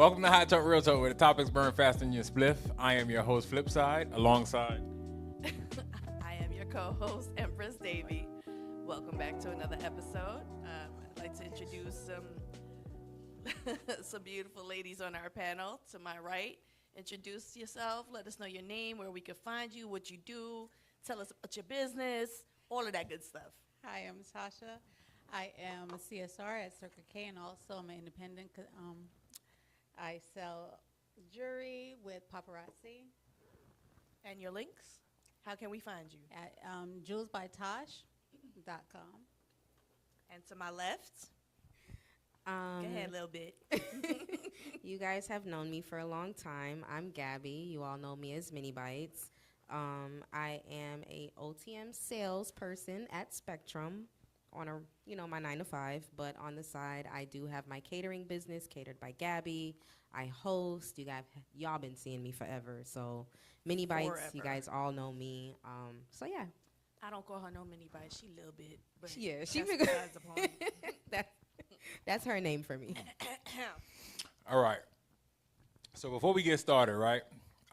Welcome to Hot Talk Real Talk, where the topics burn faster than your spliff. I am your host, Flipside, alongside. I am your co-host, Empress Davy. Welcome back to another episode. I'd like to introduce some beautiful ladies on our panel. To my right, introduce yourself. Let us know your name, where we can find you, what you do. Tell us about your business, all of that good stuff. Hi, I'm Tasha. I am a CSR at Circle K, and also I'm an independent. I sell jewelry with paparazzi And your links? How can we find you? at jewelsbytosh.com. And to my left, go Um, ahead a little bit. you guys have known me for a long time. I'm Gabby. You all know me as Mini Bites. I am a OTM salesperson at Spectrum on my 9 to 5, but on the side I do have my catering business, Catered by Gabby. I host. Y'all been seeing me forever. So Mini Bites, you Forever. guys all know me. So yeah. I don't call her no mini bite. She a little bit, but Yeah, she that's big- besides the point. That's her name for me. All right. So before we get started, right,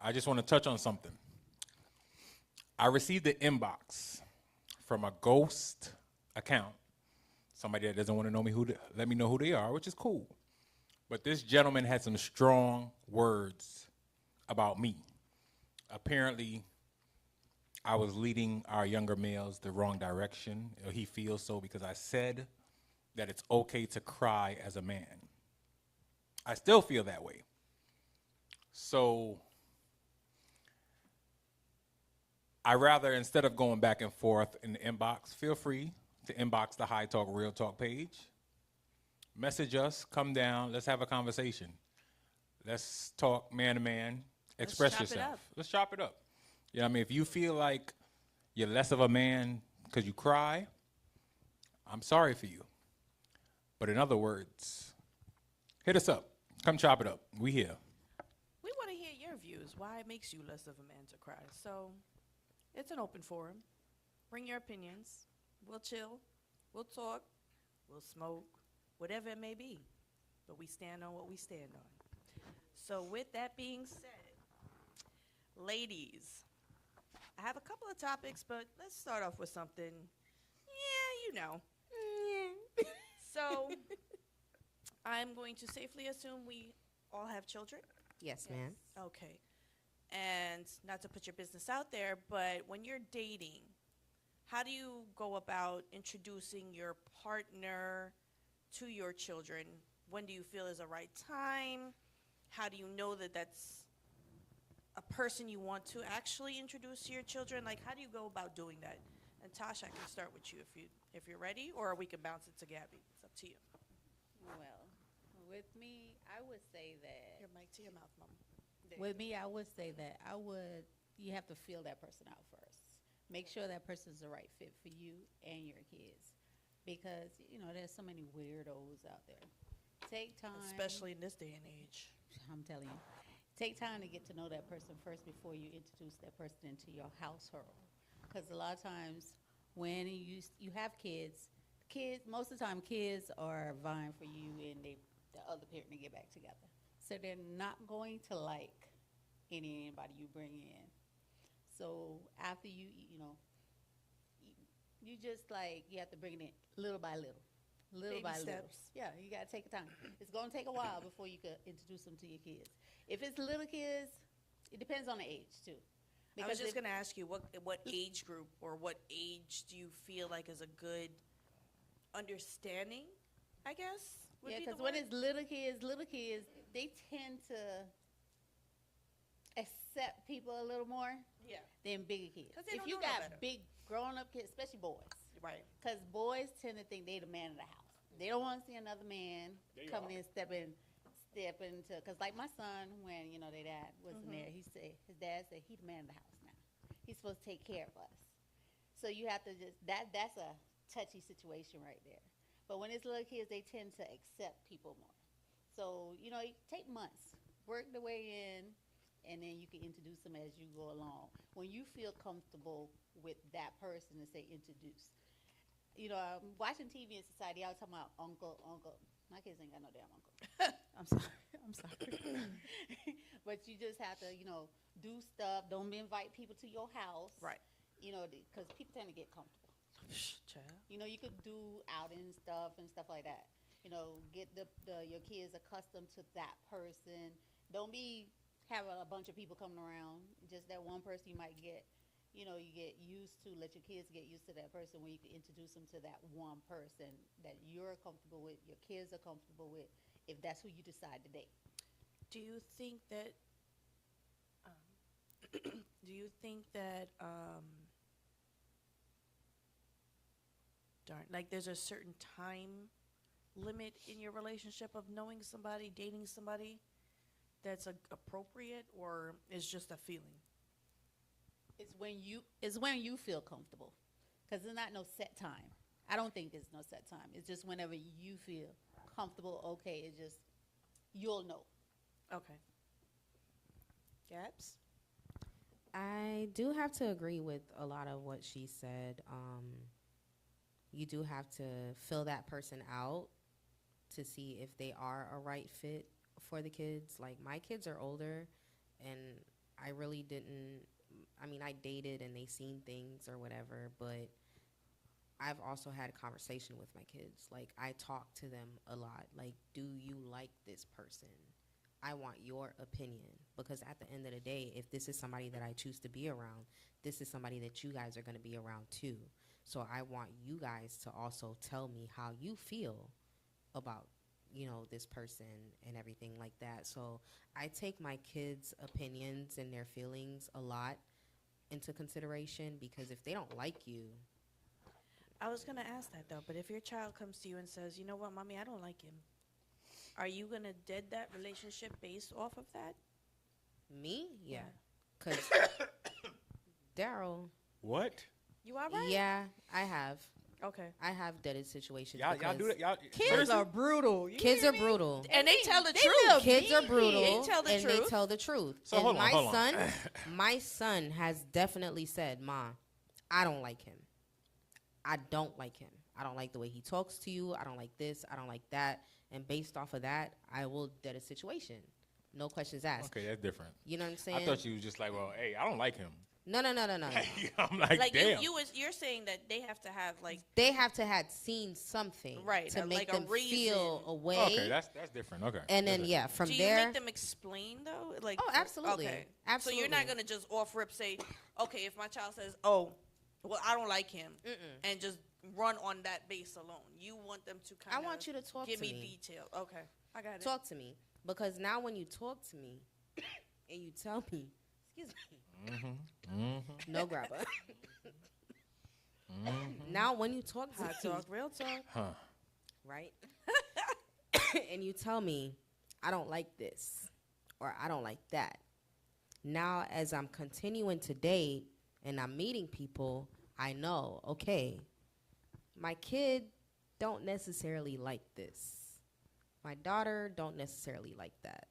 I just want to touch on something. I received an inbox from a ghost account, somebody that doesn't want to know me, let me know who they are, which is cool. But this gentleman had some strong words about me. Apparently, I was leading our younger males the wrong direction. Or he feels so because I said that it's okay to cry as a man. I still feel that way. So I rather, instead of going back and forth in the inbox, feel free to inbox the High Talk Real Talk page. Message us, come down, let's have a conversation. Let's talk man to man, express chop it yourself. up. Let's chop it up. You know what I mean? If you feel like you're less of a man because you cry, I'm sorry for you. But in other words, hit us up. Come chop it up. We here. We want to hear your views. Why it makes you less of a man to cry. So it's an open forum. Bring your opinions. We'll chill. We'll talk. We'll smoke. Whatever it may be. But we stand on what we stand on. So with that being said, ladies, I have a couple of topics, but let's start off with something. Yeah, you know. So I'm going to safely assume we all have children. Yes, ma'am. Okay. And not to put your business out there, but when you're dating, how do you go about introducing your partner to your children? When do you feel is the right time? How do you know that that's a person you want to actually introduce to your children? Like, how do you go about doing that? And Tasha, I can start with you if you're ready, or we can bounce it to Gabby. It's up to you. Well, with me, I would say that. Your mic to your mouth, Mom. With me, I would say that you have to feel that person out first. Make sure that person's the right fit for you and your kids. Because, there's so many weirdos out there. Take time. Especially in this day and age. I'm telling you. Take time to get to know that person first before you introduce that person into your household. Because a lot of times when you have kids, most of the time kids are vying for you and the other parent to get back together. So they're not going to like anybody you bring in. So after you just you have to bring it in little by little. Little Baby by little. steps. Yeah, you got to take time. It's going to take a while before you can introduce them to your kids. If it's little kids, it depends on the age, too. I was just if- going to ask you, what age group or what age do you feel like is a good understanding, I guess? would Yeah, be the because when word? it's little kids, they tend to accept people a little more Yeah, than bigger kids. 'Cause they If don't you know no got better. big grown-up kids, especially boys, right. because boys tend to think they the man of the house. They don't want to see another man coming in, step into. Because like my son, when their dad wasn't there, his dad said he's the man of the house now. He's supposed to take care of us. So you have to that's a touchy situation right there. But when it's little kids, they tend to accept people more. So you take months, work the way in, and then you can introduce them as you go along. When you feel comfortable with that person to say introduce. Watching TV in society, I was talking about uncle. My kids ain't got no damn uncle. I'm sorry. But you just have to, you know, do stuff. Don't invite people to your house. Right. You know, because people tend to get comfortable. Child. You know, you could do outings and stuff like that. You know, get your kids accustomed to that person. Don't be having a bunch of people coming around. Just that one person you might get, you know, you get used to. Let your kids get used to that person where you can introduce them to that one person that you're comfortable with, your kids are comfortable with, if that's who you decide to date. Do you think that? Do you think that? Darn, like there's a certain time limit in your relationship of knowing somebody, dating somebody, that's appropriate, or is just a feeling? It's when you feel comfortable, because there's not no set time. I don't think there's no set time. It's just whenever you feel comfortable. Okay, it's just you'll know. Okay. Gabs? I do have to agree with a lot of what she said. You do have to fill that person out to see if they are a right fit for the kids. Like, my kids are older, and I really didn't. I mean, I dated and they seen things or whatever, but I've also had a conversation with my kids. Like, I talk to them a lot. Like, do you like this person? I want your opinion, because at the end of the day, if this is somebody that I choose to be around, this is somebody that you guys are going to be around too. So I want you guys to also tell me how you feel about, you know, this person and everything like that. So I take my kids' opinions and their feelings a lot into consideration, because if they don't like you, I was gonna ask that though, but if your child comes to you and says, "You know what, mommy, I don't like him," are you gonna dead that relationship based off of that? me, yeah, because Daryl, What? You all right? yeah, I have deaded situations. Y'all because do that? Y'all Kids seriously? are brutal. You Kids hear are me? brutal. And they tell the They truth. live Kids are mean. brutal, They tell the and they truth. tell the truth. So and hold on, my hold on. son, my son has definitely said, "Ma, I don't like him. I don't like him. I don't like the way he talks to you. I don't like this. I don't like that." And based off of that, I will dead a situation. No questions asked. Okay, that's different. You know what I'm saying? I thought you was just like, well, hey, I don't like him. No. I'm like, Like damn. you're saying that they have to have like They have to have seen something, Right, to make like a them feel reason. a way. Okay, that's different. Okay. and then That's yeah, from do you there. make them explain though? Like Oh, absolutely. Okay. Absolutely. So you're not gonna just off rip say, okay, if my child says, "Oh, well, I don't like him," and just run on that base alone. You want them to kind I of want you to talk give to me me. detail. Okay, I got it. Talk to me, because now when you talk to me and you tell me, excuse me, no grabber. Now when you talk to Hot me, talk, real talk. Huh. right, and you tell me I don't like this or I don't like that. Now as I'm continuing to date and I'm meeting people, I know, okay, my kid don't necessarily like this. My daughter don't necessarily like that.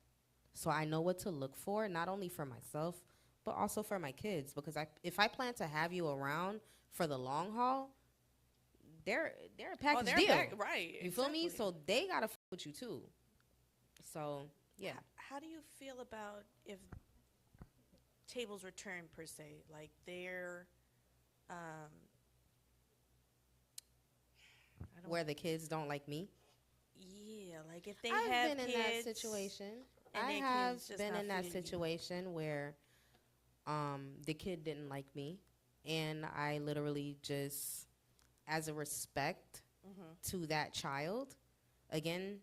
So I know what to look for, not only for myself, but also for my kids. Because if I plan to have you around for the long haul, they're a package they're deal. back, right? You feel me? exactly. So they gotta fuck with you too. So yeah, How do you feel about if tables were turned per se, like they're, I don't. where the kids don't like me. Yeah, like if they I've have been kids, in that situation. and I their have kids just been not in that feeding you. situation where the kid didn't like me, and I literally just, as a respect to that child, again,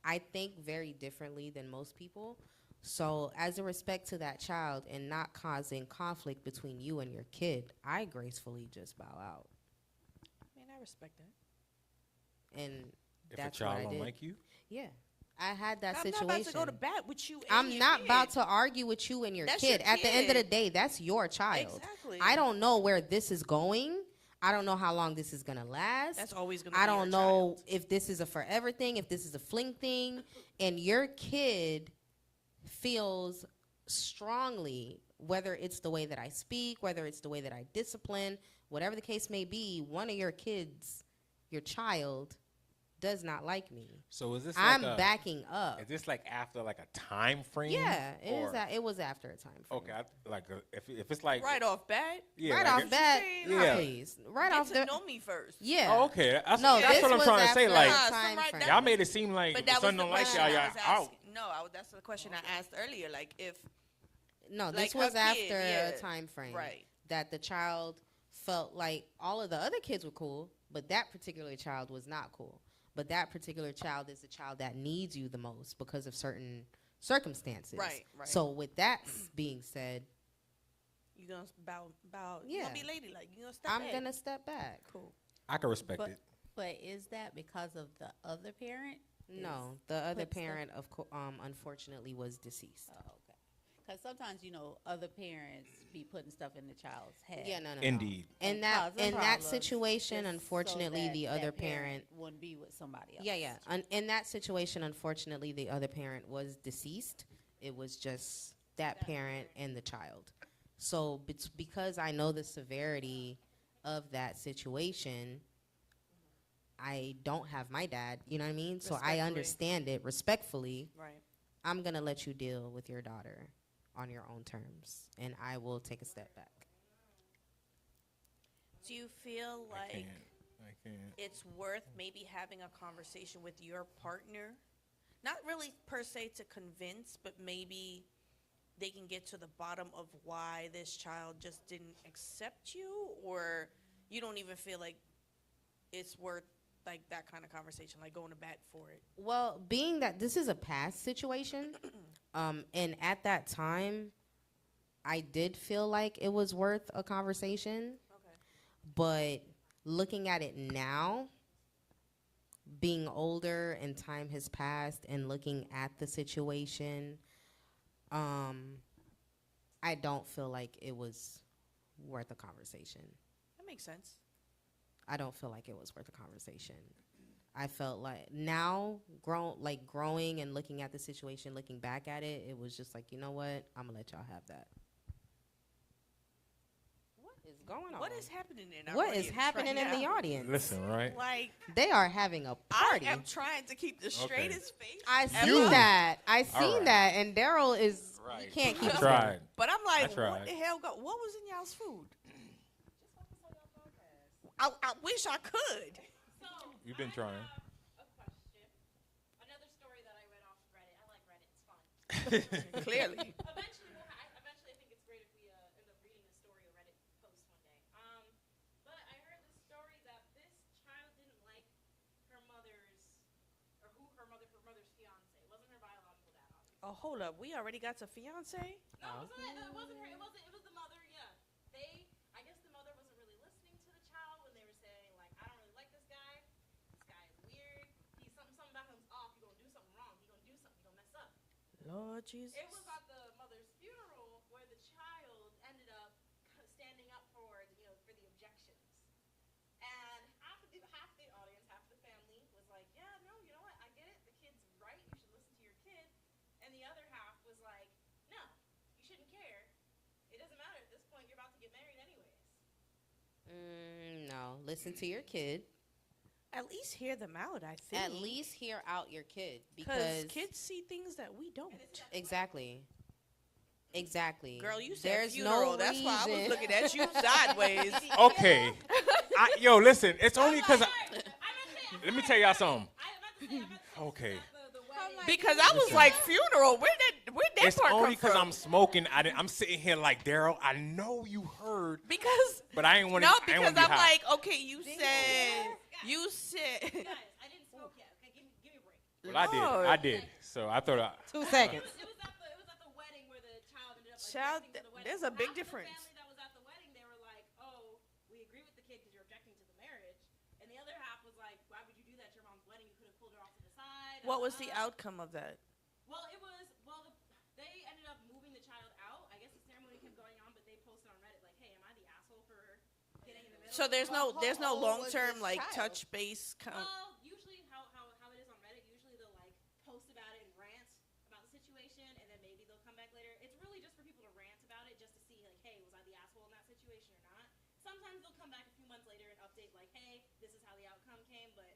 I think very differently than most people. So as a respect to that child and not causing conflict between you and your kid, I gracefully just bow out. I mean, I respect that. And If that's a child what I don't did. like you, Yeah. I had that I'm situation. not about to go to bat with you. And I'm your not kid. about to argue with you and your That's kid. your At the end of the kid. day, that's your child. Exactly. I don't know where this is going. I don't know how long this is going to last. That's always gonna. I be your don't know child. if this is a forever thing, if this is a fling thing. And your kid feels strongly, whether it's the way that I speak, whether it's the way that I discipline, whatever the case may be, one of your kids, your child, does not like me. So is this I'm like a, backing up. Is this like after like a time frame? Yeah, it is. or- It was after a time frame. Okay, like if it's like Right off bat, yeah, right like off it- bat, Yeah. please. Right get off to the know me first. yeah. Oh, okay, that's, No, that's this what I'm was trying to say. after Like a Nah, time right, frame. that- y'all made it seem like But that was son the don't like question y'all, I y'all was out. asking. No, that's the question I asked earlier. Like if No, Like this her was kid, after yeah. a time frame. Right. That the child felt like all of the other kids were cool, but that particular child was not cool. But that particular child is the child that needs you the most because of certain circumstances. Right, right. So with that being said, you gonna bow, you Yeah. gonna be ladylike. You gonna step I'm back. gonna step back. Cool. I can respect But it. but is that because of the other parent? No, the other put stuff- parent, unfortunately, was deceased. Oh, okay. Because sometimes other parents be putting stuff in the child's head. Yeah, no. Indeed. and In that causing that problems situation, just so unfortunately, that the other that parent. wouldn't be with somebody else. Yeah. In that situation, unfortunately, the other parent was deceased. It was just that parent and the child. So because I know the severity of that situation, I don't have my dad. You know what I mean? So I Respectfully. understand it respectfully. Right. I'm going to let you deal with your daughter on your own terms, and I will take a step back. Do you feel I like can't. it's worth maybe having a conversation with your partner? Not really per se to convince, but maybe they can get to the bottom of why this child just didn't accept you, or you don't even feel like it's worth like that kind of conversation, like going to bat for it. Well, being that this is a past situation, and at that time, I did feel like it was worth a conversation. Okay. But looking at it now, being older and time has passed, and looking at the situation, I don't feel like it was worth a conversation. That makes sense. I don't feel like it was worth a conversation. I felt like now, growing and looking at the situation, looking back at it, it was just like, you know what? I'm gonna let y'all have that. What is going on? What is happening in our What is audience happening right in the now? audience? Listen, right? Like, They are having a party. I am trying to keep the straightest face. I ever. seen that. I All seen right. that, and Daryl is. Right. You can't keep. I it tried. But I'm like, tried. what the hell? What was in y'all's food? I wish I could. You've been trying. A question. Another story that I read off Reddit. I like Reddit. It's fun. Clearly. Eventually, I think it's great if we end up reading a story or Reddit post one day. But I heard the story that this child didn't like her mother's, or who her mother's fiance. It wasn't her biological dad, obviously. Oh, hold up. We already got to fiance? No, it wasn't her. It was the mother. Yeah, I guess the mother wasn't really listening to the child when they were saying like, I don't really like this guy. This guy is weird. He's something about him's off. He gonna do something wrong. He gonna do something. He gonna mess up. Lord Jesus. It was at the mother's funeral where the child ended up standing up for for the objections. And half the audience, half the family was like, yeah, no, you know what? I get it. The kid's right. You should listen to your kid. And the other half was like, no, you shouldn't care. It doesn't matter at this point. You're about to get married anyways. No, listen to your kid. At least hear them out, I think. At least hear out your kid Because because kids see things that we don't. exactly. Girl, you said There's funeral. no That's why I was reason- looking at you sideways. Okay. Yo, listen. It's only because. I meant to say, Let me tell y'all something. I meant to say, Okay. the wedding. Because I was like, funeral? Where'd that It's part only come because from? I'm smoking. I'm sitting here like Daryl. I know you heard, Because but I ain't want to. no, I ain't because want to I'm be high. like, okay, you said. Guys, I didn't smoke yet. Okay, give me a break. Well, I did. Lord. I did. So I thought. 2 seconds. It was at the wedding where the child ended up Child, objecting to the wedding. there's a big Half of difference. The family that was at the wedding, they were like, "Oh, we agree with the kid because you're objecting to the marriage," and the other half was like, "Why would you do that to your mom's wedding? You could have pulled her off to the side." What was the outcome of that? Well, they ended up moving the child out. I guess the ceremony kept going on, but they posted on Reddit like, "Hey, am I the asshole for getting in the middle?" So there's Well, no how long old was term this like child? touch base. Well, usually how it is on Reddit, usually they'll like post about it and rant about the situation, and then maybe they'll come back later. It's really just for people to rant about it, just to see like, hey, was I the asshole in that situation or not? Sometimes they'll come back a few months later and update like, hey, this is how the outcome came. But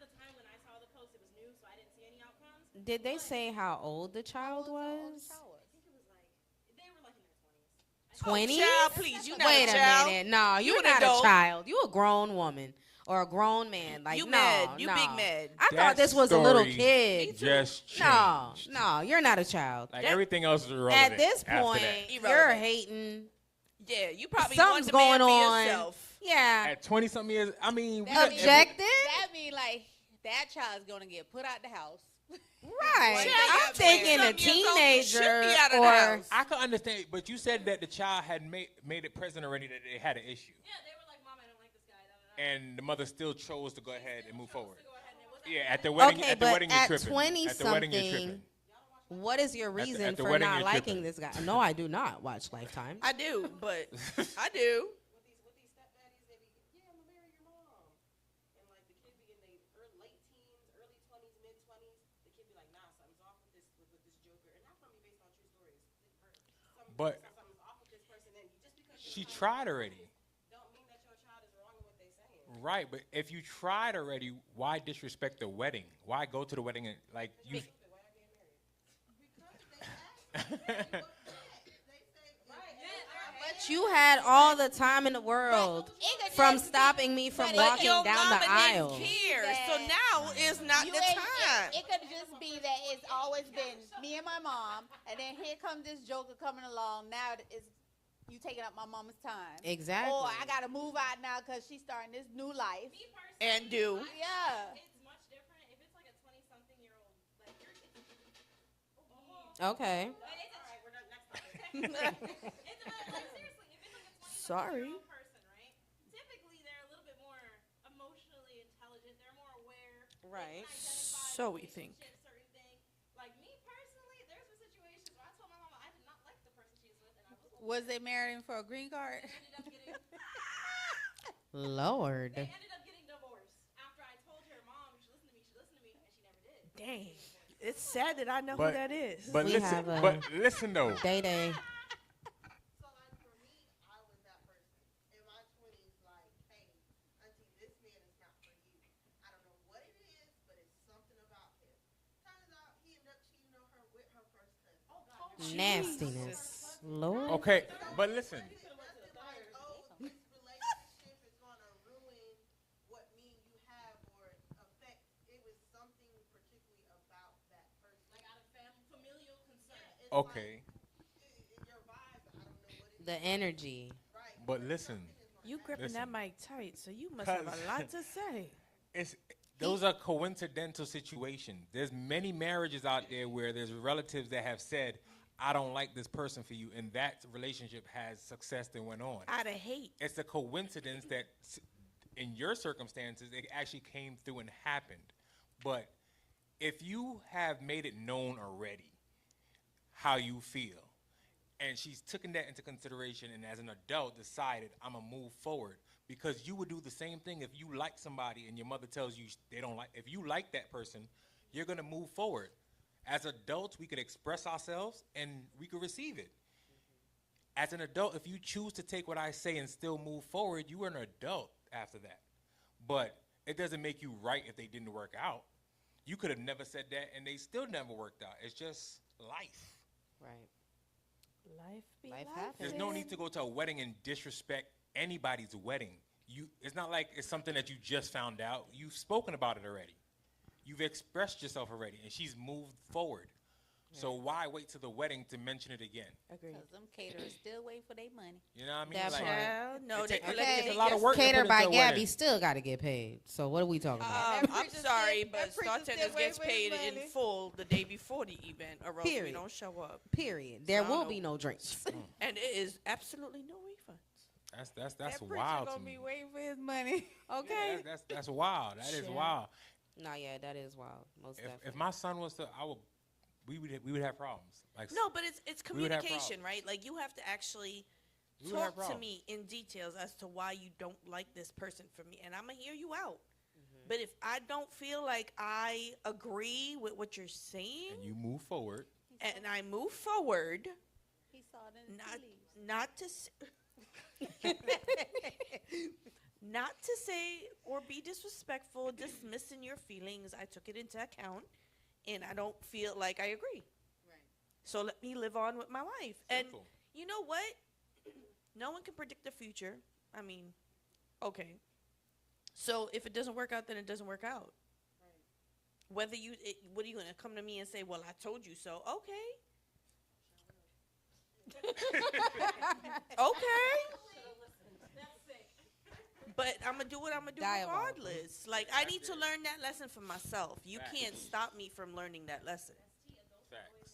at the time when I saw the post, it was new, so I didn't see any outcomes. Did they say how old the child was? I think it was like they were like in their 20s. 20? Child, please, you not Wait a a child. minute. No, You you're an not adult. a child. You a grown woman or a grown man. Like You no, mad. You no. big mad. I That thought this was a little story kid. Just changed. No, you're not a child. Like everything else is irrelevant. At this after point, that. you're Irrelevant. hating. Yeah, you probably Something's want the man going for on. yourself. Yeah. At 20 something years, I mean, we That got- mean- Objective? That mean like that child's gonna get put out the house. Right. Child, I'm got thinking a 20-something years old, you should teenager be out of the or house. I could understand, but you said that the child had made it present already that they had an issue, Yeah, they were like, Mom, I don't like this guy. Da, da, da. and the mother still chose to go ahead and move forward. To go ahead and it was Yeah, at the wedding. Okay, at the but wedding, you're at tripping. 20 At the wedding, you're something, tripping. what is your reason at the for wedding, not you're liking tripping. this guy? No, I do not watch Lifetime. I do, but I do. with these stepdaddies, they be, yeah, I'm gonna marry your mom, and like the kid be in their late teens, early 20s, mid 20s. The kid be like, Nah, something's off with this joker, and not from me based on true stories. But Something's off with this person, and just because she tried already. don't mean that your child is wrong in what they saying. Right, but if you tried already, why disrespect the wedding? Why go to the wedding and like you? But you had all the time in the world from stopping me from but walking Your down mama the aisle. didn't care, so Yeah. now is not You the ain't- time. It could just be that it's always been me and my mom, and then here comes this joker coming along. Now it's you taking up my mama's time. Exactly. Or I gotta move out now because she's starting this new life. Me personally, And do. Yeah. it's much different if it's like a 20-something-year-old, like you're. Okay. All right, we're done. Next topic. It's about, like, seriously, if it's like a 20 Sorry. year old person, right? Typically, they're a little bit more emotionally intelligent. They're more aware. Right. They can identify So we think. relationships, certain things. Like me personally, there's been situations where I told my mama I did not like the person she was with, and I Was was they marrying for a green card? ended up getting Lord. they ended up getting divorced after I told her, Mom, you should listen to me, and she never did. Dang. It's sad that I know But- who that is. But We listen, have a- but listen though. Day Day. So like for me, I was that person in my 20s. Like, hey, auntie, this man is not for you. I don't know what it is, but it's something about him. Turns out he ended up cheating on her with her first husband. Oh God! Nastiness. Lord. Okay, but listen. Like, oh, this relationship is gonna ruin what me and you have or affect. It was something particularly about that person. Like out of familial concern. It's Okay, like, your vibe. I don't know what it is. The energy. Right. but listen. You gripping Listen. that mic tight, so you must have 'Cause- a lot to say. It's those are coincidental situations. There's many marriages out there where there's relatives that have said, "I don't like this person for you," and that relationship has success that went on. Out of hate. It's a coincidence that in your circumstances it actually came through and happened. But if you have made it known already how you feel, and she's taken that into consideration and as an adult decided I'm gonna move forward, because you would do the same thing if you like somebody and your mother tells you they don't like, if you like that person, you're gonna move forward. As adults, we could express ourselves and we could receive it. As an adult, if you choose to take what I say and still move forward, you are an adult after that. But it doesn't make you right if they didn't work out. You could have never said that and they still never worked out. It's just life. Right. Life be Life life. happens. There's no need to go to a wedding and disrespect anybody's wedding. It's not like it's something that you just found out. You've spoken about it already. You've expressed yourself already, and she's moved forward. So why wait to the wedding to mention it again? Agreed. Because them caterers still waiting for their money. You know what I mean? That part. Child, no, It they ta- it let takes me a lot of work to put Catered into by a Gabby wedding. still got to get paid. So what are we talking about? That I'm preacher sorry, still- but that preacher Star still Tenders waiting gets for his paid in money. full the day before the event, or else we Period. don't show up. Period. There So I will don't be know. no drinks. And it is absolutely no refunds. That's That preacher wild gonna to be me. waiting for his money. Yeah, Okay. that's wild. That is Shit. wild. No, yeah, that is wild. Most definitely. If my son was to, we would have problems. Like No, but it's We would have communication, right? Like you have to actually we would have talk to problems. me in details as to why you don't like this person for me, and I'm gonna hear you out. Mm-hmm. But if I don't feel like I agree with what you're saying, And you move forward. and I move forward, He saw it in the not tea leaves. not to s- Not to say or be disrespectful, dismissing your feelings. I took it into account, and I don't feel like I agree. Right. So let me live on with my life. And Simple. you know what? No one can predict the future. I mean, okay. So if it doesn't work out, then it doesn't work out. Whether what are you gonna come to me and say, "Well, I told you so"? Okay. Okay. But I'm gonna do what I'm gonna do Dialogue. regardless. Like I need to learn that lesson for myself. You Facts. can't stop me from learning that lesson. Facts.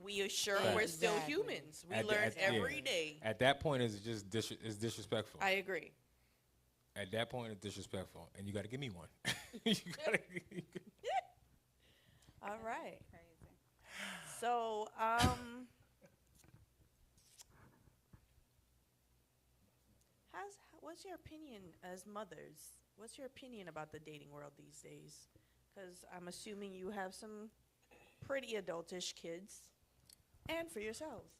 We are sure Facts. we're still Exactly. humans. We At the- learn at- yeah. every day. At that point, it's just it's disrespectful. I agree. At that point, it's disrespectful, and you got to give me one. you gotta, All right. Crazy. So, what's your opinion as mothers? What's your opinion about the dating world these days? Because I'm assuming you have some pretty adultish kids, and for yourselves.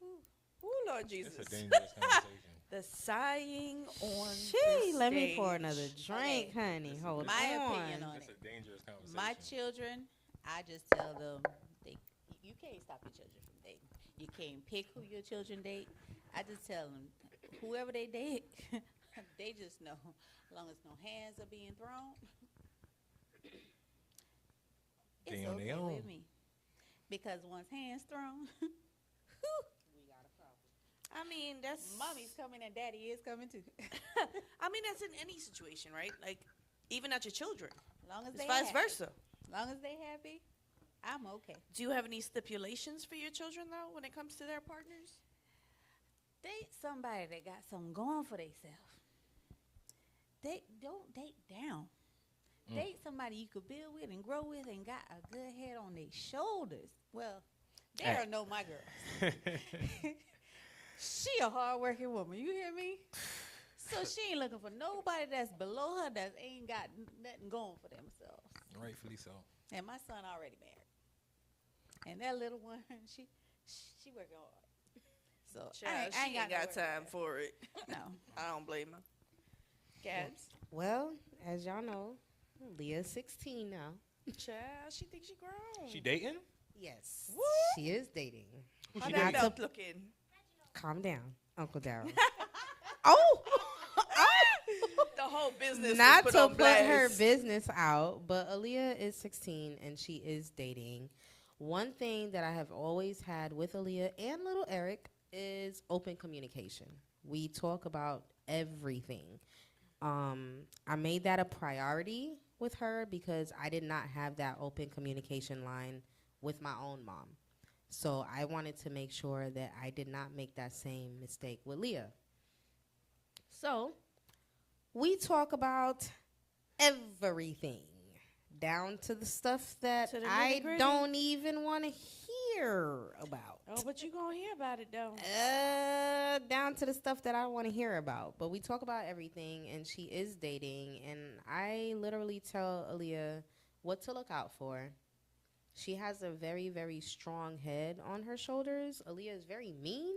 Ooh, Lord Jesus. it's a dangerous conversation. The sighing on Gee, the let me pour stage. another drink, honey. Hold My on. opinion on It's it. a dangerous conversation. My children, I just tell them, you can't stop your children from dating. You can't pick who your children date. I just tell them, whoever they date, they just know, as long as no hands are being thrown, They it's on okay their own. with me. Because once hands thrown, we got a problem. I mean, that's Mommy's coming and daddy is coming too. I mean, that's in any situation, right? Like, even at your children. As long as It's they vice happy. versa. As long as they happy, I'm okay. Do you have any stipulations for your children, though, when it comes to their partners? Date somebody that got something going for themselves. Don't date down. Date somebody you could build with and grow with and got a good head on their shoulders. Well, Daryl know my girl. She a hard-working woman. You hear me? So she ain't looking for nobody that's below her that ain't got nothing going for themselves. Rightfully so. And my son already married. And that little one, she working hard. So Child, I she ain't got time for it. No. I don't blame her. Gabs? Well, as y'all know, Leah's 16 now. Child, she thinks she grown. She dating? Yes. Woo! She is dating. How she that not belt looking? Calm down, Uncle Daryl. Oh! The whole business Not was to put on put blast. her business out, but Aaliyah is 16 and she is dating. One thing that I have always had with Aaliyah and little Eric is open communication. We talk about everything. I made that a priority with her because I did not have that open communication line with my own mom. So I wanted to make sure that I did not make that same mistake with Leah. So we talk about everything, down to the stuff that To the I nitty-gritty. don't even want to hear about. Oh, but you gonna hear about it, though. Down to the stuff that I want to hear about. But we talk about everything, and she is dating, and I literally tell Aaliyah what to look out for. She has a very, very strong head on her shoulders. Aaliyah is very mean.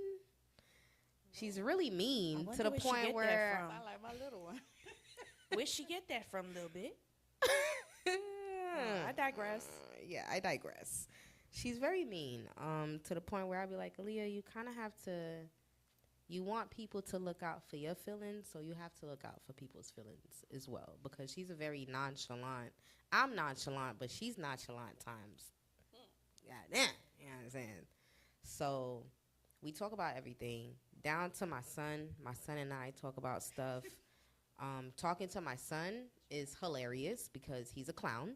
She's really mean to wonder the where she point get that where from. I like my little one. Where'd she get that from, little bit? I digress. Yeah, I digress. She's very mean. To the point where I'd be like, Aaliyah, you kind of have to. You want people to look out for your feelings, so you have to look out for people's feelings as well. Because she's a very nonchalant. I'm nonchalant, but she's nonchalant times. Goddamn, you know what I'm saying? So we talk about everything, down to my son. My son and I talk about stuff. Talking to my son is hilarious because he's a clown.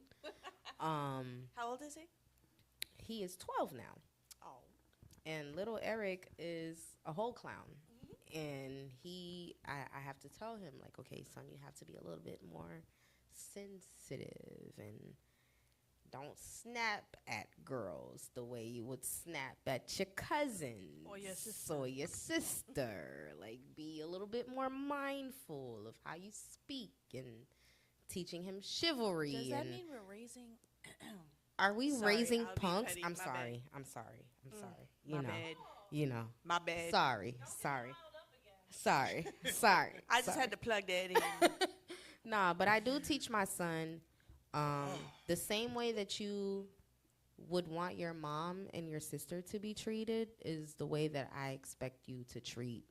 How old is he? He is 12 now. Oh. And little Eric is a whole clown. And I have to tell him, like, okay, son, you have to be a little bit more sensitive and don't snap at girls the way you would snap at your cousins Or your sister. or your sister. Like, be a little bit more mindful of how you speak and teaching him chivalry. Does that and mean we're raising? are we Sorry, raising I'll be punks? petty. I'm My bad. sorry. I'm sorry. I'm sorry. You My know. bad. You know. My bad. Sorry. Sorry. Sorry. Sorry. I just sorry. had to plug that in. Nah, but I do teach my son the same way that you would want your mom and your sister to be treated is the way that I expect you to treat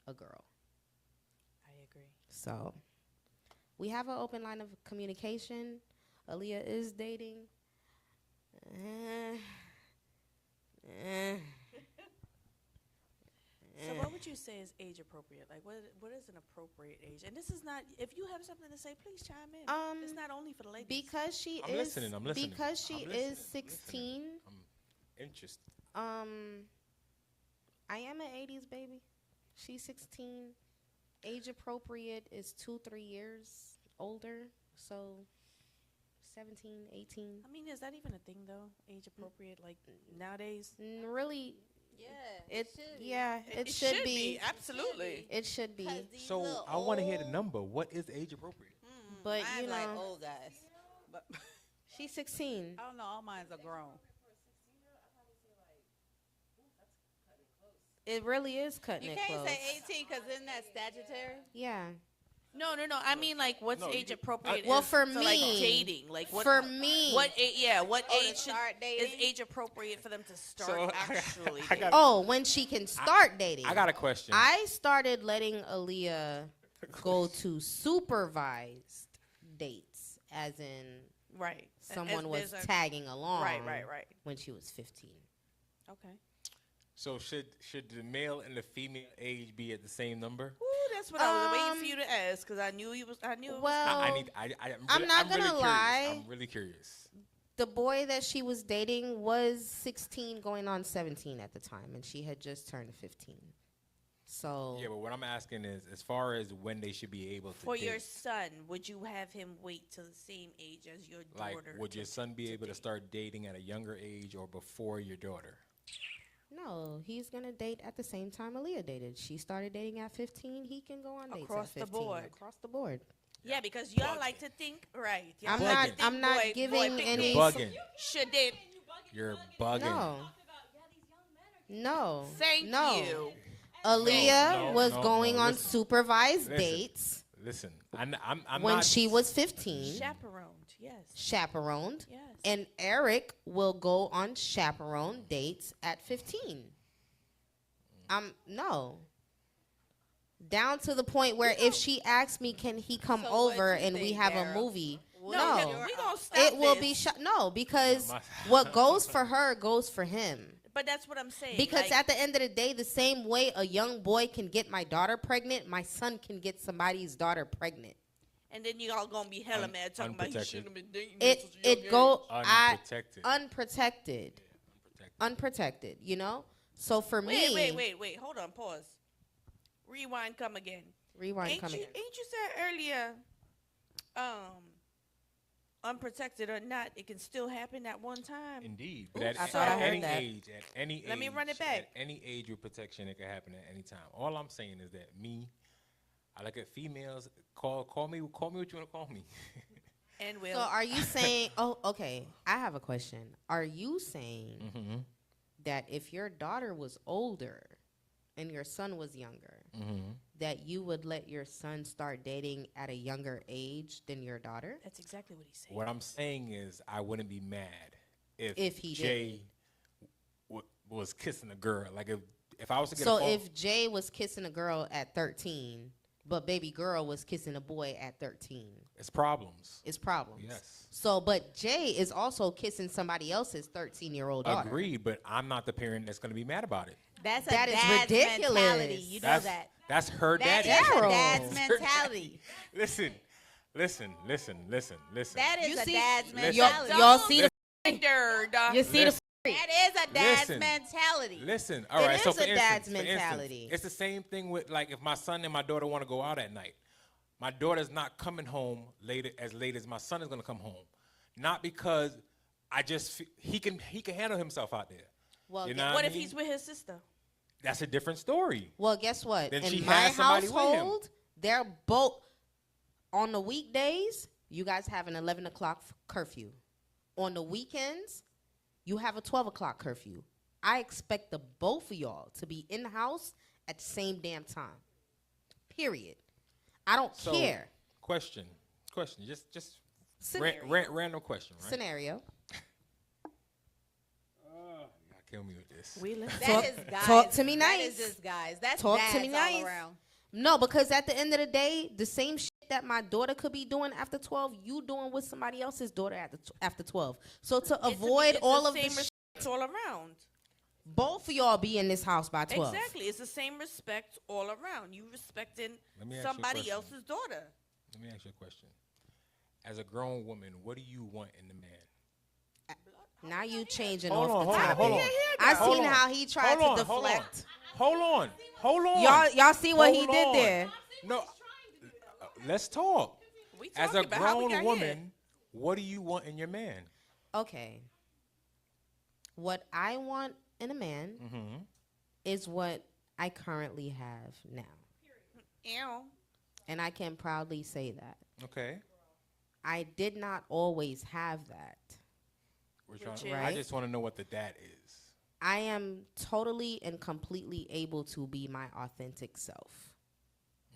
a girl. I agree. So we have an open line of communication. Aaliyah is dating. So what would you say is age appropriate? Like what is an appropriate age? And this is not if you have something to say, please chime in. It's not only for the ladies. Because she I'm is listening, I'm listening. because she I'm is listening, 16. I'm interested. I am an 80s baby. She's 16. Age appropriate is 2-3 years older. So 17, 18. I mean, is that even a thing though? Age appropriate like nowadays? Really, Yeah. it should be. Absolutely. It should be. 'Cause these So little I want to hear the old- number. What is age appropriate? But Mine's you like know, old guys. But she's 16. I don't know, all mines are grown. It really is cutting You it can't close. say 18 because isn't that statutory? Yeah. No. I mean, like, what's No, age you- appropriate? Well, is for to, like, me- dating. Like, what? For me, What? What Oh, to age should, start is dating? age appropriate for them to start So, actually? I got- oh, when she can start dating. I got a question. I started letting Aaliyah go to supervised dates, as in right. someone was there's a- tagging along. Right. When she was 15. Okay. So should the male and the female age be at the same number? Ooh, that's what I was waiting for you to ask because I knew you was. I knew. It was Well, I need. I'm I'm not really gonna curious. lie. I'm really curious. the boy that she was dating was 16 going on 17 at the time, and she had just turned 15. So Yeah, but what I'm asking is, as far as when they should be able to for date, your son, would you have him wait till the same age as your like, daughter? would your son be able to date? start dating at a younger age or before your daughter? no, he's gonna date at the same time Aaliyah dated. She started dating at 15. He can go on dates Across at the 15. board. Across the board. Yeah, because y'all like to think right. Y'all I'm bugging. not. think I'm not boy giving think any. You're bugging. Should they? You're bugging. No. No. Thank no. you. Aaliyah No, was no, going no, on listen. supervised Listen. dates Listen, I'm when not. she was 15, Chaperoned. Yes. chaperoned, Yes. and Eric will go on chaperone dates at 15. No. Down to the point where if she asks me, can he come So what over you and we think, have a Daryl? movie? No, No. we gonna stop It will this. be no, because My- what goes for her goes for him. But that's what I'm saying. Because like, at the end of the day, the same way a young boy can get my daughter pregnant, my son can get somebody's daughter pregnant. and then y'all gonna be hella mad talking about he unprotected. shouldn't have been dating. It go Unprotected. unprotected, unprotected. You know. So for me, Wait. Hold on. Pause. Rewind. Come again. rewind Ain't coming. you said earlier, unprotected or not, it can still happen at one time. Indeed, but Oops, I at thought I heard any that. age, at any Let age, me run it back. At any age with protection, it can happen at any time. All I'm saying is that I look at females. Call me what you want to call me. And will. So are you saying? Oh, okay. I have a question. Are you saying Mm-hmm. that if your daughter was older and your son was younger, Mm-hmm. that you would let your son start dating at a younger age than your daughter? That's exactly what he said. What I'm saying is, I wouldn't be mad If he Jay was kissing a girl. Like if I was to get a So phone, if Jay was kissing a girl at 13, but baby girl was kissing a boy at 13, it's problems. it's problems. Yes. So, but Jay is also kissing somebody else's 13-year-old daughter. Agreed, but I'm not the parent that's going to be mad about it. That's That a is dad's ridiculous. mentality. You know That's that. That's her That daddy. is a Daryl. dad's It's her mentality. daddy. Listen. That is You a see- dad's Listen. mentality. Y'all see the Standard. you see the Listen. That is a dad's Listen. mentality. Listen, all It right. So is for a dad's instance, mentality. it's the same thing with like if my son and my daughter want to go out at night. My daughter's not coming home late as my son is going to come home, not because he can handle himself out there. Well, You know What I if mean? he's with his sister? That's a different story. Well, guess what? Then she In my has somebody with him. household, they're both on the weekdays. You guys have an 11 o'clock curfew. On the weekends, you have a 12 o'clock curfew. I expect the both of y'all to be in the house at the same damn time. Period. I don't So, care. Question. Just Scenario. random question, right? Scenario. Y'all kill me with this. We listen. Talk- That is guys. talk to me That nice. is just guys. That's Talk to dads me all nice. around. No, because at the end of the day, the same shit that my daughter could be doing after 12, you doing with somebody else's daughter after 12. So to avoid all of the this same shit, respect all around. both of y'all be in this house by 12. Exactly, it's the same respect all around. You respecting Let me ask you a somebody question. else's daughter. Let me ask you a question. As a grown woman, what do you want in the man? Now you changing Hold off on, the hold on, topic. hold on. I Hold seen on. how he tried Hold to on, hold on. deflect. Hold on. Y'all see what he Hold did on. there? No, let's talk. We As a talking about how we grown got woman, here. what do you want in your man? Okay. What I want in a man Mm-hmm. is what I currently have now. Ew. And I can proudly say that. Okay. I did not always have that. Which I is- just want to know what the dat is. I am totally and completely able to be my authentic self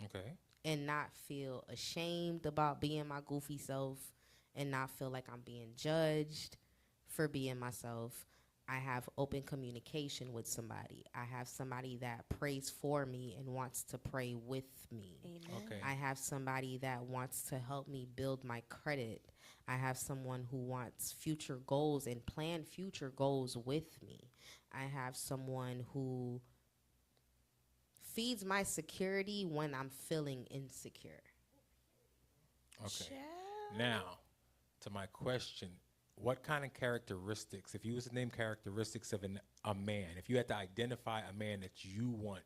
Okay. and not feel ashamed about being my goofy self and not feel like I'm being judged for being myself. I have open communication with somebody. I have somebody that prays for me and wants to pray with me. Amen. Okay. I have somebody that wants to help me build my credit. I have someone who wants future goals and plan future goals with me. I have someone who feeds my security when I'm feeling insecure. Okay. Child. Now, to my question, what kind of characteristics, if you was to name characteristics of a man, if you had to identify a man that you want,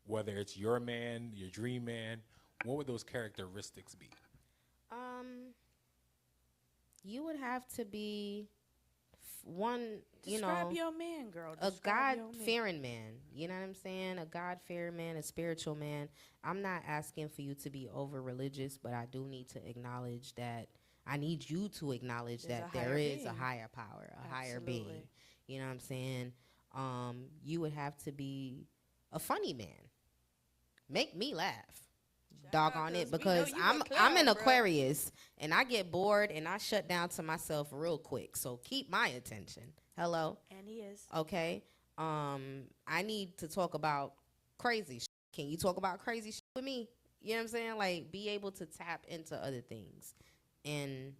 whether it's your man, your dream man, what would those characteristics be? You would have to be one, Describe your man, girl. a Describe your man. God-fearing man. You know what I'm saying? A God-fearing man, a spiritual man. I'm not asking for you to be over-religious, but I do need to acknowledge that I need you to acknowledge There's that a there higher is a being. higher power, a higher being. Absolutely. You know what I'm saying? You would have to be a funny man. Make me laugh. Doggone it, 'cause we know because you a I'm clown, an bruh. Aquarius and I get bored and I shut down to myself real quick. So keep my attention. Hello? And he is. Okay. I need to talk about crazy shit. Can you talk about crazy shit with me? You know what I'm saying? Like, be able to tap into other things. And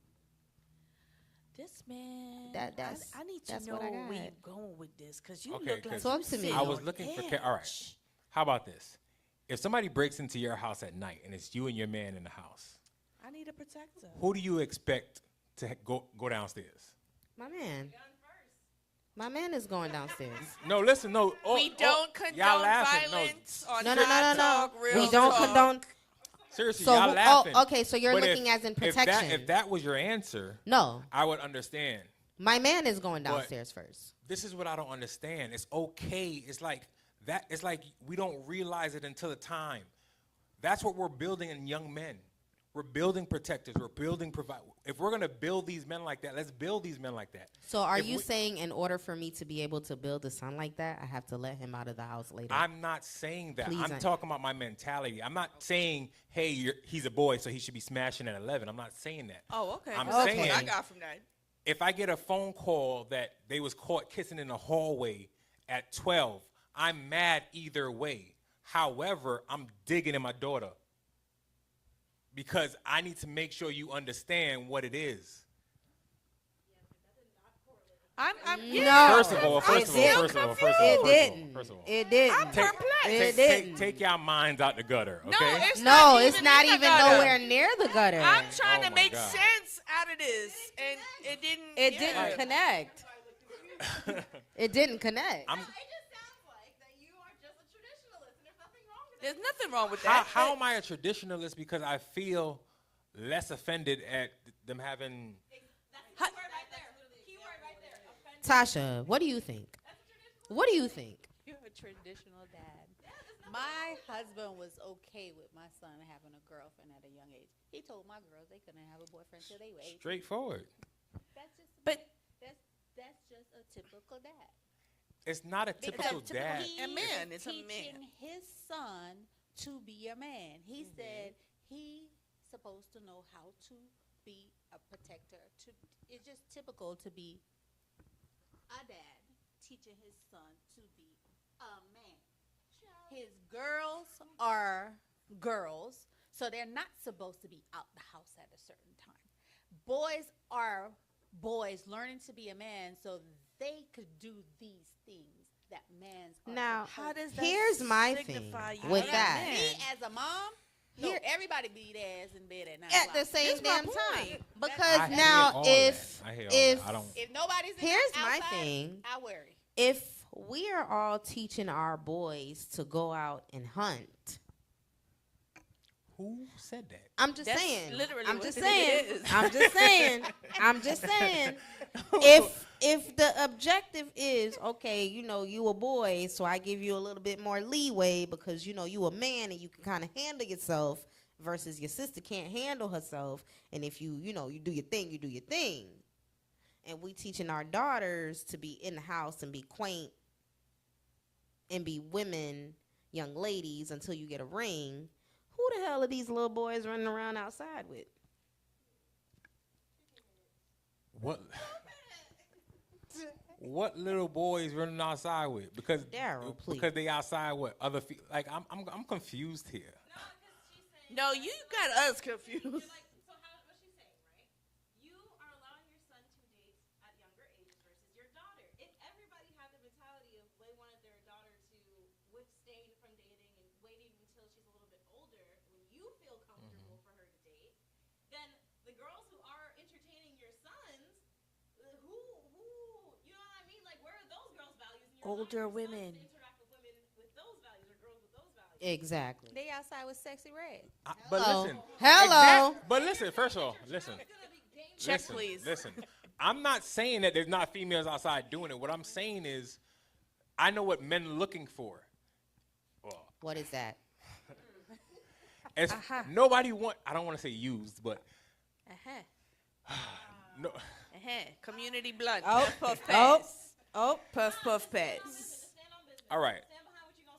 This man. That's- I need to that's know what I where got. you going with this, because you Okay, look like 'cause Talk you to me. sitting I was on looking for edge. all right. How about this? If somebody breaks into your house at night and it's you and your man in the house, I need a protector. who do you expect to go downstairs? my man. My man is going downstairs. No, listen, no. We don't condone y'all laughing. violence on No, no, no, Hot no, no. Talk, Real We don't Talk. condone. Seriously, So, y'all laughing. okay, so you're But looking as in If protection. that was your answer, No, I would understand. my man is going But- downstairs first. This is what I don't understand. It's okay. It's like that. It's like we don't realize it until the time. That's what we're building in young men. We're building protectors. We're building provide. If we're gonna build these men like that, let's build these men like that. So are If you we- saying in order for me to be able to build a son like that, I have to let him out of the house later? I'm not saying that. Please, I'm talking about my mentality. I'm not saying, hey, he's a boy, so he should be smashing at 11. I'm not saying that. Oh, okay. I'm That's saying- what I got from that. If I get a phone call that they was caught kissing in the hallway at 12, I'm mad either way. However, I'm digging in my daughter because I need to make sure you understand what it is. I'm No. First of all, It didn't. first of all. It didn't. I'm perplexed. It didn't. Take your minds out the gutter, okay? No, it's No, not it's even not in the even gutter. nowhere near the gutter. I'm trying Oh to my make God. sense out of this, and it didn't. It yeah. didn't connect. It didn't connect. I'm- It just sounds like that you are just a traditionalist, and there's nothing wrong with There's nothing wrong with how, that. how am I a traditionalist because I feel less offended at them having... How- Tasha, what do you think? What do you think? You're a traditional dad. My husband was okay with my son having a girlfriend at a young age. He told my girls they couldn't have a boyfriend till they were 18. Straightforward. That's just But that's just a typical dad. It's not a typical typical dad. he- A man, it's a man. Teaching his son to be a man. He said he supposed to know how to be a protector. It's just typical to be a dad teaching his son to be a man. His girls are girls, so they're not supposed to be out the house at a certain time. Boys are boys learning to be a man, so they could do these things that mans are. Now, How does that here's my thing signify you with are a that. man? Me as a mom, no, Here- everybody beat ass in bed at 9 At o'clock. the same That's my damn point. time. Because I hear now, all if that. I hear all if that. I don't. If nobody's in here's the my outside, thing, I worry. if we are all teaching our boys to go out and hunt, Who said that? I'm just That's saying. literally I'm what just it saying. is. I'm just saying. I'm just saying. If the objective is okay, you know, you a boy, so I give you a little bit more leeway because you know you a man and you can kind of handle yourself, versus your sister can't handle herself, and if you know you do your thing, you do your thing, and we teaching our daughters to be in the house and be quaint and be women, young ladies until you get a ring. Who the hell are these little boys running around outside with? What? What little boys running outside with? Because Daryl, please. because they outside with other like I'm confused here. No, you got us confused. Like, so how, what she's saying, right? You are allowing your son to date at younger ages versus your daughter. If everybody had the mentality of they wanted their daughter to withstand from dating and waiting until she's a little bit older, when you feel comfortable for her to date, then the girls who are entertaining your sons, who, you know what I mean? Like, where are those girls' values? And you're allowing Older your sons women. to interact with women with those values or girls with those values. Exactly. They outside with sexy red. But Hello. listen. Hello. But listen. First of all, listen. Check, Listen, please. Listen. I'm not saying that there's not females outside doing it. What I'm saying is, I know what men are looking for. Well, What is that? as nobody want. I don't want to say used, but Uh-huh. no. Uh-huh. Community blunt. Oh, Puff, puff, oh, pass. oh. Puff, puff, pass. Stand on business. All right. Stand behind what you're gonna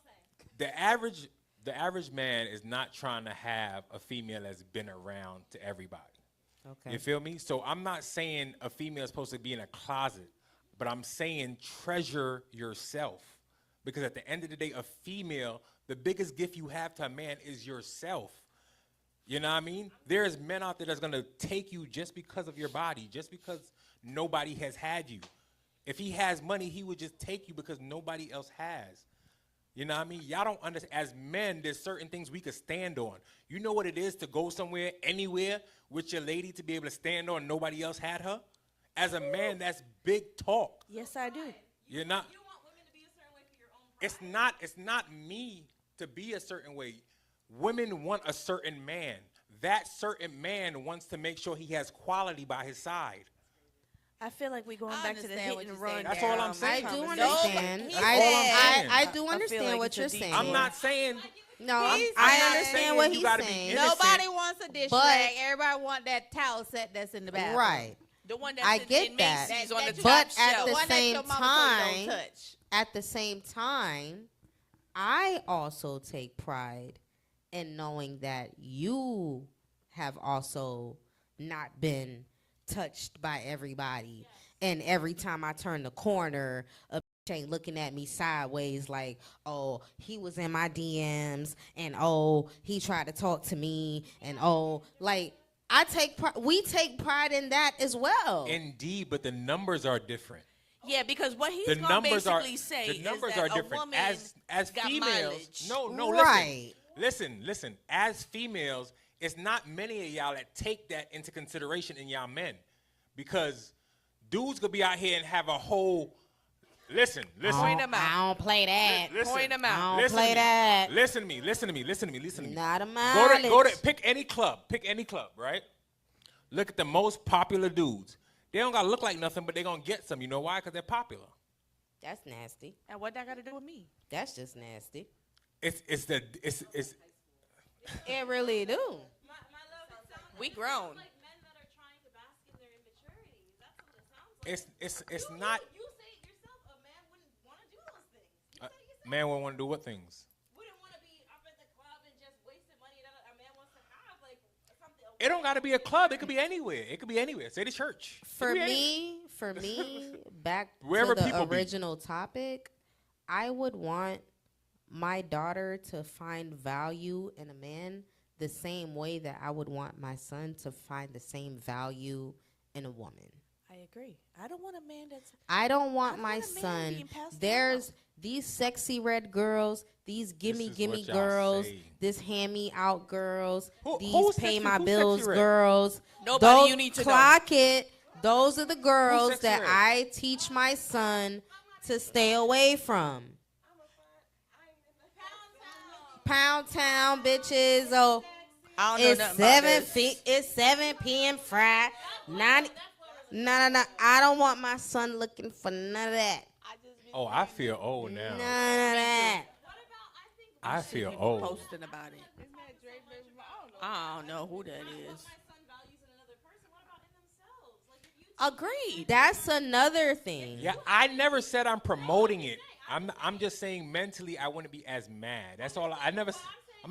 say. The average man is not trying to have a female that's been around to everybody. Okay. You feel me? So I'm not saying a female is supposed to be in a closet, but I'm saying treasure yourself. Because at the end of the day, a female, the biggest gift you have to a man is yourself. You know what I mean? There's men out there that's gonna take you just because of your body, just because nobody has had you. If he has money, he would just take you because nobody else has. You know what I mean? Y'all don't understand. As men, there's certain things we could stand on. You know what it is to go somewhere, anywhere, with your lady to be able to stand on nobody else had her? As a man, that's big talk. Yes, I do. You're not. You want women to be a certain way for your own pride. It's not me to be a certain way. Women want a certain man. That certain man wants to make sure he has quality by his side. I feel like we're going I back to the understand hit what and you're run. saying, That's all I'm um, saying. I do conversation. understand. he That's all I'm saying. I do feel understand like what it's a you're deep saying. I'm not saying. No, He's I not understand saying what you he's gotta be saying. innocent. Nobody wants a dish But- rag. Everybody want that towel set that's in the bathroom. Right. The one that's I in, get in that. Macy's That- on the that top you But shelf. at the one that same your mama told you time, don't touch. At the same time, I also take pride in knowing that you have also not been touched by everybody. And every time I turn the corner, a bitch ain't looking at me sideways like, oh, he was in my DMs, and oh, he tried to talk to me, and oh, like, we take pride in that as well. Indeed, but the numbers are different. Yeah, because what he's The gonna numbers are basically say the numbers is that are a different. woman As got females, mileage. no, Right. listen. As females, it's not many of y'all that take that into consideration in y'all men, because dudes could be out here and have a whole. Listen. Point 'em out. I don't play that. Listen, Point 'em I out. don't listen play to me. that. Listen to me. Not a Go mileage. to pick any club, right? Look at the most popular dudes. They don't gotta look like nothing, but they're gonna get some. You know why? Because they're popular. That's nasty. And what that got to do with me? That's just nasty. It's It really do. My love, it sounds We grown. like men that are trying to bask in their immaturity. That's what it sounds like. it's not. You say it yourself. A man wouldn't want to do those things. You said it yourself. Man won't want to do what things. Wouldn't want to be up at the club and It don't got to be a club. It could be anywhere. It could be anywhere. Say the church. It For could be anywhere. me, back Wherever to the people be. original topic, I would want my daughter to find value in a man the same way that I would want my son to find the same value in a woman. I agree. I don't want a man that's. I don't I want don't my want a man son. being passed There's these sexy red girls, these gimme is gimme what y'all girls, say. this hand me out girls, these who's pay sexy- my who's bills sexy red? girls. Nobody Those- you need to know. clock it. Those are the girls sexy that red? I teach my son to stay away from. Pound Town bitches. Oh, I don't know it's nothing about this. it's 7 p.m. Friday. No. I don't want my son looking for none of that. Oh, I feel old now. None of that. I feel old. Posting about it. I don't know who that is. My son values in another person. What about in themselves? Like if you Agreed. That's another thing. Yeah, I never said I'm promoting it. I'm just saying mentally I wouldn't be as mad. That's all. I'm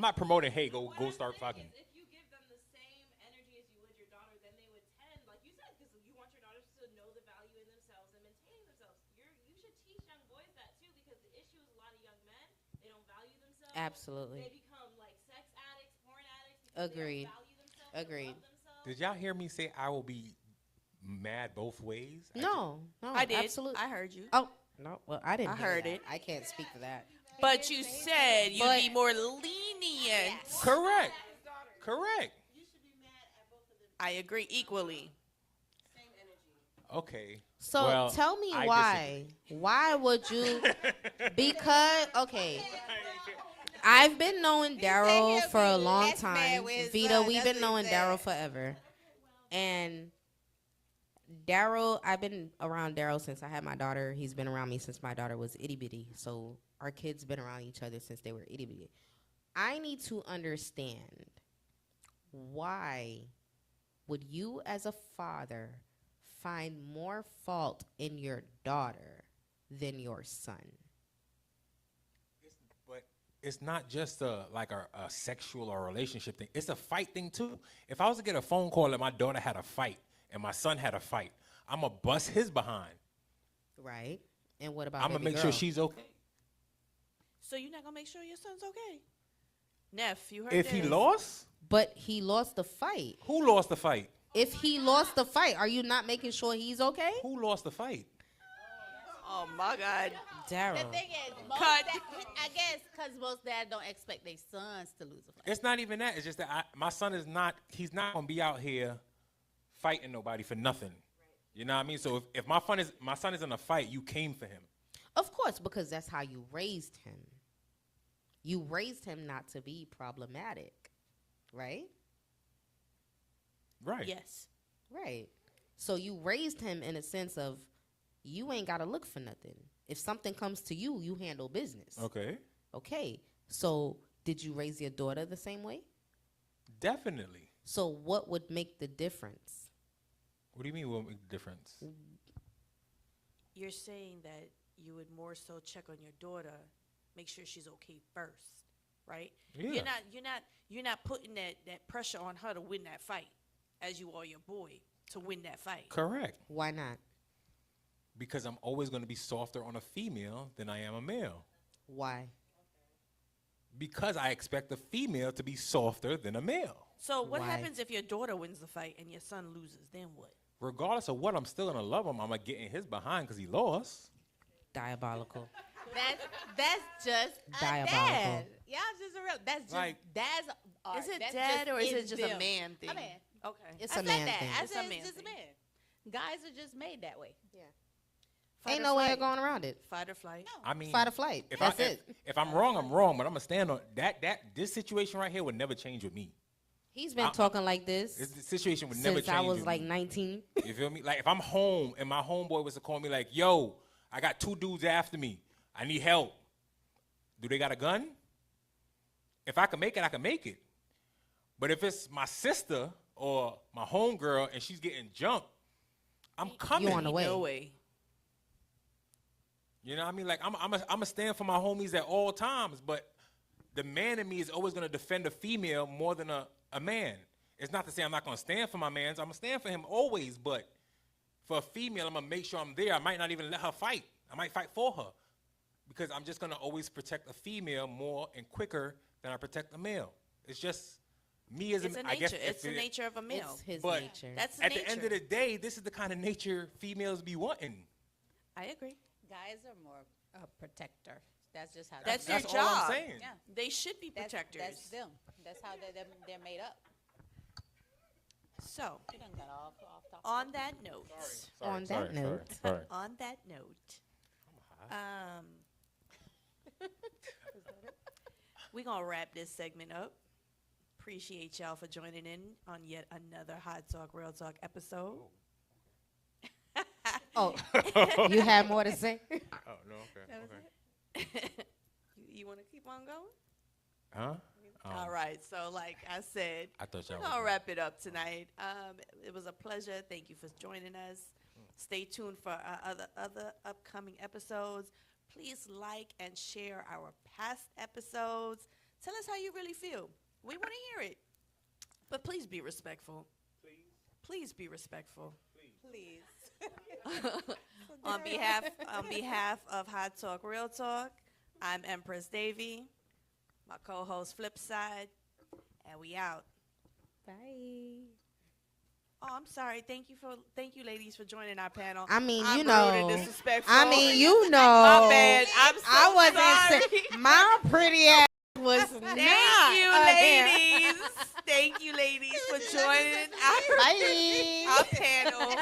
not promoting. Hey, go start fucking. if you give them the same energy as you would your daughter, then they would tend, like you said, because you want your daughters to know the value in themselves and maintain themselves. You should teach young boys that too, because the issue is a lot of young men, they don't value themselves. Absolutely. They become like sex addicts, porn addicts. Because Agreed. They don't value themselves. Agreed. They love themselves. Did y'all hear me say I will be mad both ways? No, I did. Absolutely. I heard you. Oh, no. Well, I didn't I hear heard that. it. I can't speak for that. But you said you'd But- be more lenient. Correct. Correct. I agree equally. Okay. So Well, tell me I why. Why would you? Because I've been knowing Daryl he'll for a be long less mad time. with his Vita, son, we've that's been what knowing he Daryl said. forever, and Daryl, I've been around Daryl since I had my daughter. He's been around me since my daughter was itty bitty. So our kids been around each other since they were itty bitty. I need to understand, why would you as a father find more fault in your daughter than your son? But it's not just a sexual or relationship thing. It's a fight thing too. If I was to get a phone call that my daughter had a fight and my son had a fight, I'm gonna bust his behind. Right? And what about I'm gonna baby make girl? sure she's okay. So you're not gonna make sure your son's okay? Neff, you heard If he this. lost, But he lost the fight. who lost the fight? If he lost the fight, are you not making sure he's okay? Who lost the fight? Oh my God. The Daryl. thing is, most Cut. I guess because most dads don't expect their sons to lose a fight. It's not even that. It's just that my son is not. He's not gonna be out here fighting nobody for nothing. You know what I mean? So if my son is in a fight, you came for him. Of course, because that's how you raised him. You raised him not to be problematic, right? Right. Yes. Right. So you raised him in a sense of, you ain't got to look for nothing. If something comes to you, you handle business. Okay. Okay. So did you raise your daughter the same way? Definitely. So what would make the difference? What do you mean? What make the difference? You're saying that you would more so check on your daughter, make sure she's okay first, right? Yeah. You're not putting that pressure on her to win that fight, as you are your boy to win that fight. Correct. Why not? Because I'm always going to be softer on a female than I am a male. Why? Because I expect a female to be softer than a male. So what Why? happens if your daughter wins the fight and your son loses? Then what? Regardless of what, I'm still going to love him. I'm going to get in his behind because he lost. Diabolical. That's just a Diabolical. dad. Y'all just real. That's just Like- dad's art. Is it That's dad or is in it just a them. man thing? A man. Okay. It's I a said man that. thing. I It's a said man it's just a thing. man. Guys are just made that way. Fight Ain't or no way flight. of going around it. Fight or flight. I mean, Fight or flight. If That's it. If I'm wrong, I'm wrong. But I'm gonna stand on that. This situation right here would never change with me. He's been talking like this This situation would never since change. I was with like me. 19. You feel me? Like if I'm home and my homeboy was to call me like, "Yo, I got 2 dudes after me. I need help." Do they got a gun? If I can make it, I can make it. But if it's my sister or my homegirl and she's getting jumped, I'm coming. on the way. No way. You know what I mean? Like I'm a stand for my homies at all times, but the man in me is always gonna defend a female more than a man. It's not to say I'm not gonna stand for my man's. I'm gonna stand for him always. But for a female, I'm gonna make sure I'm there. I might not even let her fight. I might fight for her because I'm just gonna always protect a female more and quicker than I protect a male. It's just me as It's a I guess nature. It's the nature of a male. It's his But nature. That's the at nature. the end of the day, this is the kind of nature females be wanting. I agree. Guys are more protector. That's just how. That's That's their all job. I'm saying. Yeah. They should be That's, protectors. That's them. That's how they're made up. So, We done got off topic. on that note, On that note. on that note, we're gonna wrap this segment up. Appreciate y'all for joining in on yet another Hot Talk Real Talk episode. Oh, you have more to say? Oh no, okay. You want to keep on going? Huh? All right. So, like I said, I thought y'all we're was gonna done. wrap it up tonight. It was a pleasure. Thank you for joining us. Stay tuned for our other upcoming episodes. Please like and share our past episodes. Tell us how you really feel. We want to hear it. But please be respectful. Please be respectful. Please. on behalf of Hot Talk Real Talk, I'm Empress Davy, my co-host Flipside, and we out. Bye. Oh, I'm sorry. Thank you, ladies, for joining our panel. I mean, I'm you rude know. and disrespectful. I mean, you know. My bad. I'm so I wasn't sorry. saying my pretty ass was Thank not. you, ladies. Thank you, ladies, for joining Bye. our panel.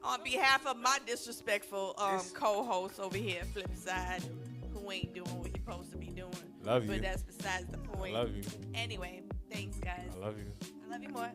On behalf of my disrespectful co-host over here, Flipside, who ain't doing what he's supposed to be doing. Love you. But that's besides the point. I love you. Anyway, thanks, guys. I love you. I love you more.